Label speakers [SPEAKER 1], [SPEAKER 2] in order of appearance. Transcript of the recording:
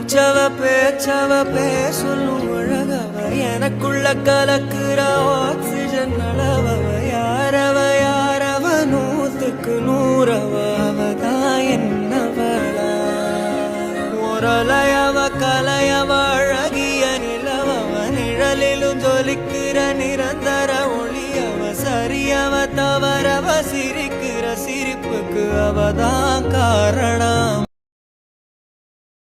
[SPEAKER 1] மூச்சவ பேச்சவ பேசலும் அழகவ எனக்குள்ள கலக்குற ஆக்சிஜன் அளவவ யாரவ யாரவ 100க்கு 100 அவதான் என்னவளா முரலையவ கலையவ அழகிய நிலவவ நிழலிலும் ஜொலிக்கிற நிரந்தர ஒளியவ சரியவ தவறவ சிரிக்கிற சிரிப்புக்கு அவதான் காரணம்